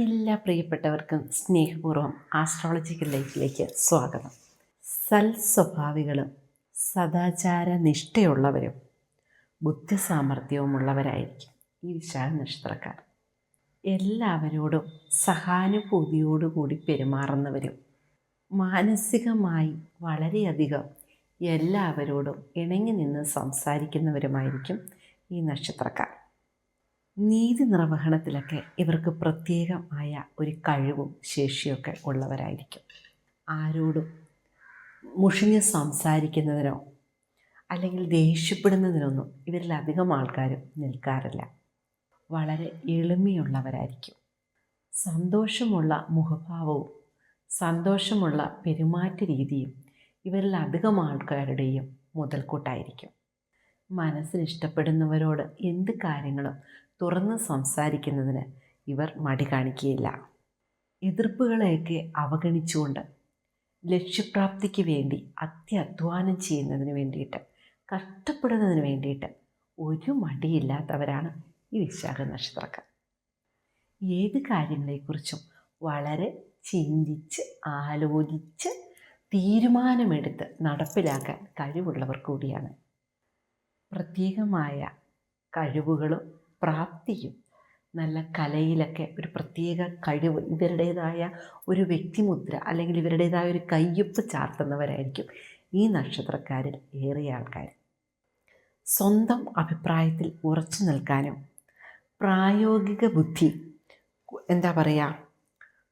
എല്ലാ പ്രിയപ്പെട്ടവർക്കും സ്നേഹപൂർവ്വം ആസ്ട്രോളജിക്കൽ ലൈഫിലേക്ക് സ്വാഗതം. സൽസ്വഭാവികളും സദാചാര നിഷ്ഠയുള്ളവരും ബുദ്ധിസാമർഥ്യവുമുള്ളവരായിരിക്കും ഈ വിശാഖ നക്ഷത്രക്കാർ. എല്ലാവരോടും സഹാനുഭൂതിയോടുകൂടി പെരുമാറുന്നവരും മാനസികമായി വളരെയധികം എല്ലാവരോടും ഇണങ്ങി നിന്ന് സംസാരിക്കുന്നവരുമായിരിക്കും ഈ നക്ഷത്രക്കാർ. നീതി നിർവഹണത്തിലൊക്കെ ഇവർക്ക് പ്രത്യേകമായ ഒരു കഴിവും ശേഷിയൊക്കെ ഉള്ളവരായിരിക്കും. ആരോടും മുഷിഞ്ഞ് സംസാരിക്കുന്നതിനോ അല്ലെങ്കിൽ ദേഷ്യപ്പെടുന്നതിനൊന്നും ഇവരിലധികം ആൾക്കാരും നിൽക്കാറില്ല. വളരെ എളിമയുള്ളവരായിരിക്കും. സന്തോഷമുള്ള മുഖഭാവവും സന്തോഷമുള്ള പെരുമാറ്റ രീതിയും ഇവരിലധികം ആൾക്കാരുടെയും മുതൽക്കൂട്ടായിരിക്കും. മനസ്സിനിഷ്ടപ്പെടുന്നവരോട് എന്ത് കാര്യങ്ങളും തുറന്ന് സംസാരിക്കുന്നതിന് ഇവർ മടി കാണിക്കുകയില്ല. എതിർപ്പുകളെയൊക്കെ അവഗണിച്ചുകൊണ്ട് ലക്ഷ്യപ്രാപ്തിക്ക് വേണ്ടി അത്യധ്വാനം ചെയ്യുന്നതിന് വേണ്ടിയിട്ട്, കഷ്ടപ്പെടുന്നതിന് വേണ്ടിയിട്ട് ഒരു മടിയില്ലാത്തവരാണ് ഈ വിശാഖ നക്ഷത്രക്കാർ. ഏത് കാര്യങ്ങളെക്കുറിച്ചും വളരെ ചിന്തിച്ച് ആലോചിച്ച് തീരുമാനമെടുത്ത് നടപ്പിലാക്കാൻ കഴിവുള്ളവർ കൂടിയാണ്. പ്രത്യേകമായ കഴിവുകളും പ്രാപ്തിയും നല്ല കലയിലൊക്കെ ഒരു പ്രത്യേക കഴിവ്, ഇവരുടേതായ ഒരു വ്യക്തിമുദ്ര അല്ലെങ്കിൽ ഇവരുടേതായ ഒരു കയ്യൊപ്പ് ചാർത്തുന്നവരായിരിക്കും ഈ നക്ഷത്രക്കാരിൽ ഏറെ ആൾക്കാർ. സ്വന്തം അഭിപ്രായത്തിൽ ഉറച്ചു നിൽക്കാനും പ്രായോഗിക ബുദ്ധി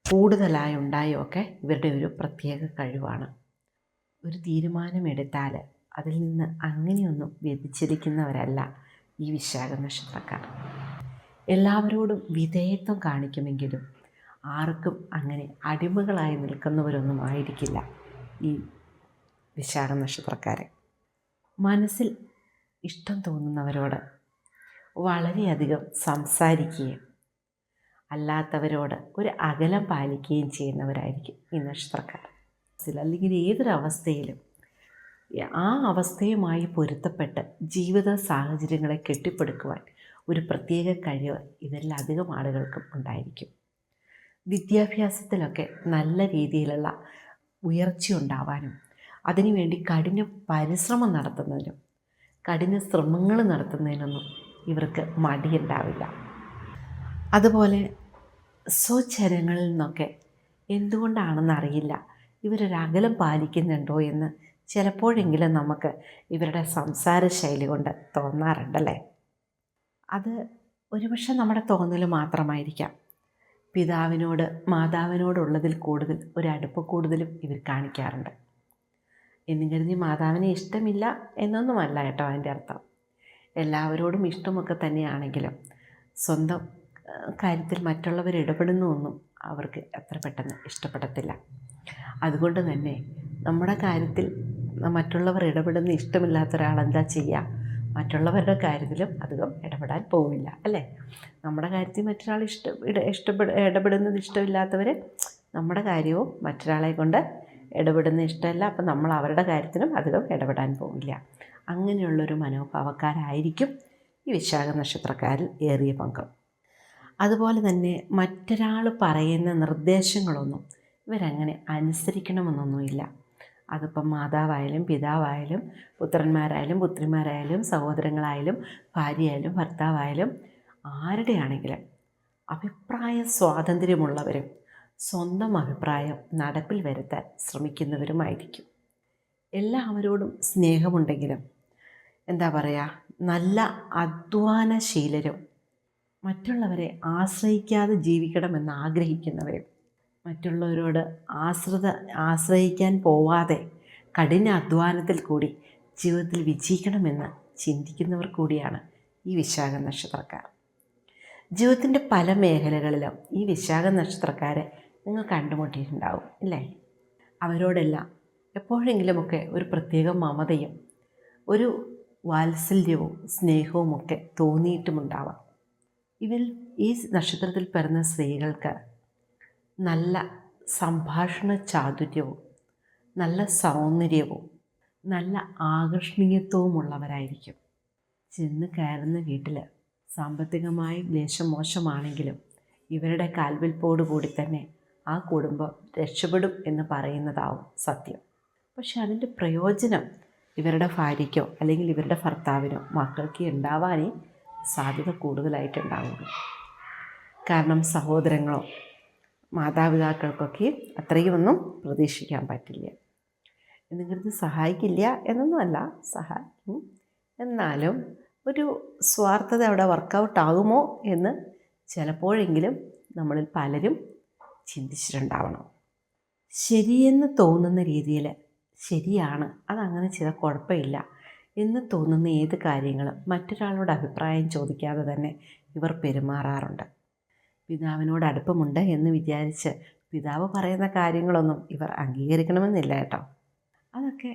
കൂടുതലായി ഉണ്ടായൊക്കെ ഇവരുടെ ഒരു പ്രത്യേക കഴിവാണ്. ഒരു തീരുമാനമെടുത്താൽ അതിൽ നിന്ന് അങ്ങനെയൊന്നും വ്യതിചലിക്കുന്നവരല്ല ഈ വിശാഖ നക്ഷത്രക്കാർ. എല്ലാവരോടും വിധേയത്വം കാണിക്കുമെങ്കിലും ആർക്കും അങ്ങനെ അടിമകളായി നിൽക്കുന്നവരൊന്നും ആയിരിക്കില്ല ഈ വിശാഖ നക്ഷത്രക്കാരെ. മനസ്സിൽ ഇഷ്ടം തോന്നുന്നവരോട് വളരെയധികം സംസാരിക്കുകയും അല്ലാത്തവരോട് ഒരു അകലം പാലിക്കുകയും ചെയ്യുന്നവരായിരിക്കും ഈ നക്ഷത്രക്കാർ. അല്ലെങ്കിൽ ഏതൊരവസ്ഥയിലും ആ അവസ്ഥയുമായി പൊരുത്തപ്പെട്ട് ജീവിത സാഹചര്യങ്ങളെ കെട്ടിപ്പടുക്കുവാൻ ഒരു പ്രത്യേക കഴിവ് ഇവരിലധികം ആളുകൾക്കും ഉണ്ടായിരിക്കും. വിദ്യാഭ്യാസത്തിലൊക്കെ നല്ല രീതിയിലുള്ള ഉയർച്ചയുണ്ടാവാനും അതിനുവേണ്ടി കഠിന പരിശ്രമം നടത്തുന്നതിനും കഠിന ശ്രമങ്ങൾ നടത്തുന്നതിനൊന്നും ഇവർക്ക് മടിയുണ്ടാവില്ല. അതുപോലെ സ്വജനങ്ങളിൽ നിന്നൊക്കെ എന്തുകൊണ്ടാണെന്നറിയില്ല ഇവരൊരകലം പാലിക്കുന്നുണ്ടോ എന്ന് ചിലപ്പോഴെങ്കിലും നമുക്ക് ഇവരുടെ സംസാര ശൈലി കൊണ്ട് തോന്നാറുണ്ടല്ലേ. അത് ഒരുപക്ഷെ നമ്മുടെ തോന്നൽ മാത്രമായിരിക്കാം. പിതാവിനോട് മാതാവിനോടുള്ളതിൽ കൂടുതൽ ഒരടുപ്പ് കൂടുതലും ഇവർ കാണിക്കാറുണ്ട്. എന്നും കരുതി മാതാവിനെ ഇഷ്ടമില്ല എന്നൊന്നുമല്ല കേട്ടോ അതിൻ്റെ അർത്ഥം. എല്ലാവരോടും ഇഷ്ടമൊക്കെ തന്നെയാണെങ്കിലും സ്വന്തം കാര്യത്തിൽ മറ്റുള്ളവർ ഇടപെടുന്നതൊന്നും അവർക്ക് അത്ര പെട്ടെന്ന് ഇഷ്ടപ്പെടത്തില്ല. അതുകൊണ്ട് തന്നെ നമ്മുടെ കാര്യത്തിൽ മറ്റുള്ളവർ ഇടപെടുന്ന ഇഷ്ടമില്ലാത്ത ഒരാൾ എന്താ ചെയ്യുക? മറ്റുള്ളവരുടെ കാര്യത്തിലും അധികം ഇടപെടാൻ പോവില്ല അല്ലേ. നമ്മുടെ കാര്യത്തിൽ മറ്റൊരാൾ ഇടപെടുന്നത് ഇഷ്ടമില്ലാത്തവർ നമ്മുടെ കാര്യവും മറ്റൊരാളെ കൊണ്ട് ഇടപെടുന്ന ഇഷ്ടമല്ല, അപ്പം നമ്മൾ അവരുടെ കാര്യത്തിനും അധികം ഇടപെടാൻ പോവില്ല. അങ്ങനെയുള്ളൊരു മനോഭാവക്കാരായിരിക്കും ഈ വിശാഖ നക്ഷത്രക്കാരിൽ ഏറിയ പങ്കും. അതുപോലെ തന്നെ മറ്റൊരാൾ പറയുന്ന നിർദ്ദേശങ്ങളൊന്നും ഇവരങ്ങനെ അനുസരിക്കണമെന്നൊന്നുമില്ല. അതിപ്പം മാതാവായാലും പിതാവായാലും പുത്രന്മാരായാലും പുത്രിമാരായാലും സഹോദരങ്ങളായാലും ഭാര്യയായാലും ഭർത്താവായാലും ആരുടെയാണെങ്കിലും അഭിപ്രായ സ്വാതന്ത്ര്യമുള്ളവരും സ്വന്തം അഭിപ്രായം നടപ്പിൽ വരുത്താൻ ശ്രമിക്കുന്നവരുമായിരിക്കും. എല്ലാവരോടും സ്നേഹമുണ്ടെങ്കിലും നല്ല അധ്വാനശീലരും മറ്റുള്ളവരെ ആശ്രയിക്കാതെ ജീവിക്കണമെന്ന് ആഗ്രഹിക്കുന്നവരും മറ്റുള്ളവരോട് ആശ്രയിക്കാൻ പോവാതെ കഠിന അധ്വാനത്തിൽ കൂടി ജീവിതത്തിൽ വിജയിക്കണമെന്ന് ചിന്തിക്കുന്നവർ കൂടിയാണ് ഈ വിശാഖ നക്ഷത്രക്കാർ. ജീവിതത്തിൻ്റെ പല മേഖലകളിലും ഈ വിശാഖ നക്ഷത്രക്കാരെ നിങ്ങൾ കണ്ടുമുട്ടിയിട്ടുണ്ടാവും ഇല്ലേ. അവരോടെല്ലാം എപ്പോഴെങ്കിലുമൊക്കെ ഒരു പ്രത്യേക മമതയും ഒരു വാത്സല്യവും സ്നേഹവുമൊക്കെ തോന്നിയിട്ടുമുണ്ടാവാം. ഈ നക്ഷത്രത്തിൽ പിറന്ന സ്ത്രീകൾക്ക് നല്ല സംഭാഷണ ചാതുര്യവും നല്ല സൗന്ദര്യവും നല്ല ആകർഷണീയത്വവുമുള്ളവരായിരിക്കും. ചെന്ന് കയറുന്ന വീട്ടിൽ സാമ്പത്തികമായി ലേശം മോശമാണെങ്കിലും ഇവരുടെ കാൽവെൽപ്പോടു കൂടി തന്നെ ആ കുടുംബം രക്ഷപ്പെടും എന്ന് പറയുന്നതാവും സത്യം. പക്ഷെ അതിൻ്റെ പ്രയോജനം ഇവരുടെ ഭാര്യയ്ക്കോ അല്ലെങ്കിൽ ഇവരുടെ ഭർത്താവിനോ മക്കൾക്ക് ഉണ്ടാവാനേ സാധ്യത കൂടുതലായിട്ടുണ്ടാവുള്ളൂ. കാരണം സഹോദരങ്ങളോ മാതാപിതാക്കൾക്കൊക്കെ അത്രയുമൊന്നും പ്രതീക്ഷിക്കാൻ പറ്റില്ല. എന്നിട്ട് സഹായിക്കില്ല എന്നൊന്നുമല്ല, സഹായിക്കും. എന്നാലും ഒരു സ്വാർത്ഥത അവിടെ വർക്കൗട്ട് ആകുമോ എന്ന് ചിലപ്പോഴെങ്കിലും നമ്മളിൽ പലരും ചിന്തിച്ചിട്ടുണ്ടാവണം. ശരിയെന്ന് തോന്നുന്ന രീതിയിൽ ശരിയാണ്, അതങ്ങനെ ചെയ്താൽ കുഴപ്പമില്ല എന്ന് തോന്നുന്ന ഏത് കാര്യങ്ങളും മറ്റൊരാളോട് അഭിപ്രായം ചോദിക്കാതെ തന്നെ ഇവർ പെരുമാറാറുണ്ട്. പിതാവിനോട് അടുപ്പമുണ്ട് എന്ന് വിചാരിച്ച് പിതാവ് പറയുന്ന കാര്യങ്ങളൊന്നും ഇവർ അംഗീകരിക്കണമെന്നില്ല കേട്ടോ. അതൊക്കെ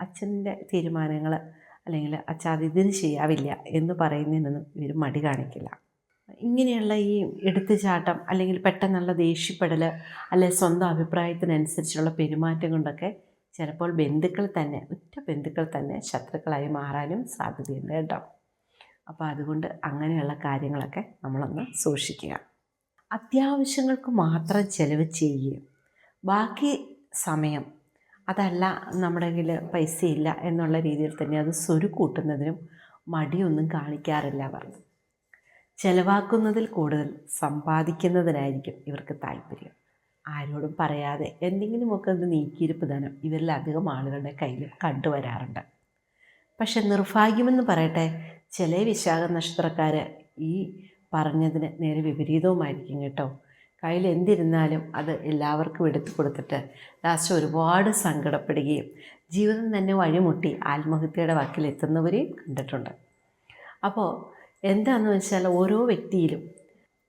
അച്ഛൻ്റെ തീരുമാനങ്ങൾ, അല്ലെങ്കിൽ അച്ഛാ ഇതിന് ചെയ്യാവില്ല എന്ന് പറയുന്നതിനൊന്നും ഇവർ മടി കാണിക്കില്ല. ഇങ്ങനെയുള്ള ഈ എടുത്തുചാട്ടം അല്ലെങ്കിൽ പെട്ടെന്നുള്ള ദേഷ്യപ്പെടൽ അല്ലെങ്കിൽ സ്വന്തം അഭിപ്രായത്തിനനുസരിച്ചുള്ള പെരുമാറ്റം കൊണ്ടൊക്കെ ചിലപ്പോൾ ബന്ധുക്കൾ തന്നെ, ഉറ്റ ബന്ധുക്കൾ തന്നെ ശത്രുക്കളായി മാറാനും സാധ്യതയുണ്ട് കേട്ടോ. അപ്പോൾ അതുകൊണ്ട് അങ്ങനെയുള്ള കാര്യങ്ങളൊക്കെ നമ്മളൊന്ന് സൂക്ഷിക്കുക. അത്യാവശ്യങ്ങൾക്ക് മാത്രം ചിലവ് ചെയ്യുകയും ബാക്കി സമയം അതല്ല നമ്മുടെ കയ്യിൽ പൈസയില്ല എന്നുള്ള രീതിയിൽ തന്നെ അത് സ്വരുക്കൂട്ടുന്നതിനും മടിയൊന്നും കാണിക്കാറില്ല അവർ. ചിലവാക്കുന്നതിൽ കൂടുതൽ സമ്പാദിക്കുന്നതിനായിരിക്കും ഇവർക്ക് താല്പര്യം. ആരോടും പറയാതെ എന്തെങ്കിലുമൊക്കെ ഒരു നീക്കിയിരിപ്പ് ധനം ഇവരിലധികം ആളുകളുടെ കയ്യിൽ കണ്ടുവരാറുണ്ട്. പക്ഷെ നിർഭാഗ്യമെന്ന് പറയട്ടെ, ചില വിശാഖ നക്ഷത്രക്കാർ ഈ പറഞ്ഞതിന് നേരെ വിപരീതവുമായിരിക്കും കേട്ടോ. കയ്യിൽ എന്തിരുന്നാലും അത് എല്ലാവർക്കും എടുത്തു കൊടുത്തിട്ട് ലാസ്റ്റ് ഒരുപാട് സങ്കടപ്പെടുകയും ജീവിതം തന്നെ വഴിമുട്ടി ആത്മഹത്യയുടെ വക്കിലെത്തുന്നവരെയും കണ്ടിട്ടുണ്ട്. അപ്പോൾ എന്താണെന്ന് വെച്ചാൽ ഓരോ വ്യക്തിയിലും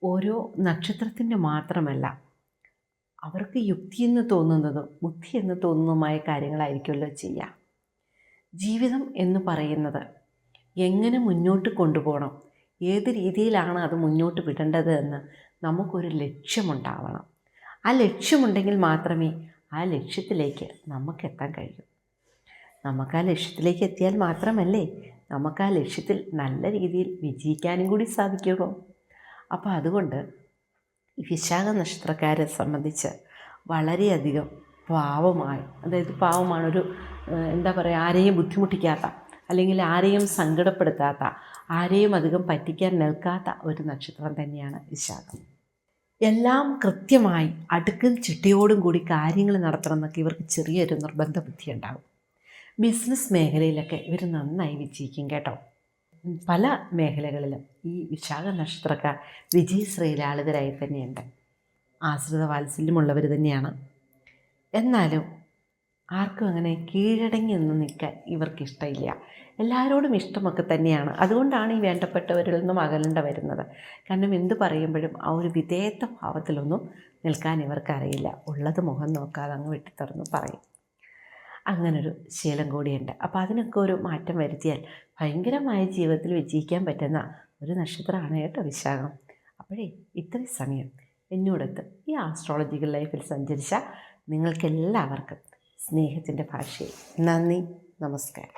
ഓരോ നക്ഷത്രത്തിൻ്റെ മാത്രമല്ല, അവർക്ക് യുക്തിയെന്ന് തോന്നുന്നതും ബുദ്ധി എന്ന് തോന്നുന്നതുമായ കാര്യങ്ങളായിരിക്കുമല്ലോ ചെയ്യുക. ജീവിതം എന്ന് പറയുന്നത് എങ്ങനെ മുന്നോട്ട് കൊണ്ടുപോകണം, ഏത് രീതിയിലാണ് അത് മുന്നോട്ട് വിടേണ്ടത് എന്ന് നമുക്കൊരു ലക്ഷ്യമുണ്ടാവണം. ആ ലക്ഷ്യമുണ്ടെങ്കിൽ മാത്രമേ ആ ലക്ഷ്യത്തിലേക്ക് നമുക്കെത്താൻ കഴിയൂ. നമുക്ക് ആ ലക്ഷ്യത്തിലേക്ക് എത്തിയാൽ മാത്രമല്ലേ നമുക്ക് ആ ലക്ഷ്യത്തിൽ നല്ല രീതിയിൽ വിജയിക്കാനും കൂടി സാധിക്കുള്ളൂ. അപ്പോൾ അതുകൊണ്ട് ഈ വിശാഖ നക്ഷത്രക്കാരെ സംബന്ധിച്ച് വളരെയധികം പാവമായി, അതായത് പാവമാണൊരു എന്താ പറയുക, ആരെയും ബുദ്ധിമുട്ടിക്കാത്ത അല്ലെങ്കിൽ ആരെയും സങ്കടപ്പെടുത്താത്ത, ആരെയും അധികം പറ്റിക്കാൻ നിൽക്കാത്ത ഒരു നക്ഷത്രം തന്നെയാണ് വിശാഖം. എല്ലാം കൃത്യമായി അടുക്കും ചിട്ടയോടും കൂടി കാര്യങ്ങൾ നടത്തണം എന്നൊക്കെ ഇവർക്ക് ചെറിയൊരു നിർബന്ധ ബുദ്ധി ഉണ്ടാകും. ബിസിനസ് മേഖലയിലൊക്കെ ഇവർ നന്നായി വിജയിക്കും കേട്ടോ. പല മേഖലകളിലും ഈ വിശാഖ നക്ഷത്രക്കാർ വിജയശ്രീലാളിതരായി തന്നെയുണ്ട്. ആശ്രിത വാത്സല്യമുള്ളവർ തന്നെയാണ്. എന്നാലും ആർക്കും അങ്ങനെ കീഴടങ്ങി നിന്ന് നിൽക്കാൻ ഇവർക്കിഷ്ടമില്ല. എല്ലാവരോടും ഇഷ്ടമൊക്കെ തന്നെയാണ്. അതുകൊണ്ടാണ് ഈ വേണ്ടപ്പെട്ടവരിൽ നിന്നും അകലേണ്ട വരുന്നത്. കാരണം എന്ത് പറയുമ്പോഴും ആ ഒരു വിധേയത്വ ഭാവത്തിലൊന്നും നിൽക്കാൻ ഇവർക്കറിയില്ല. ഉള്ളത് മുഖം നോക്കാതെ അങ്ങ് വെട്ടിത്തുറന്ന് പറയും. അങ്ങനൊരു ശീലം കൂടിയുണ്ട്. അപ്പോൾ അതിനൊക്കെ ഒരു മാറ്റം വരുത്തിയാൽ ഭയങ്കരമായ ജീവിതത്തിൽ വിജയിക്കാൻ പറ്റുന്ന ഒരു നക്ഷത്രമാണ് കേട്ടോ വിശാഖം. അപ്പോഴേ ഇത്രയും സമയം എന്നോടൊത്ത് ഈ ആസ്ട്രോളജിക്കൽ ലൈഫിൽ സഞ്ചരിച്ച നിങ്ങൾക്കെല്ലാവർക്കും സ്നേഹത്തിൻ്റെ ഭാഷയിൽ നന്ദി, നമസ്കാരം.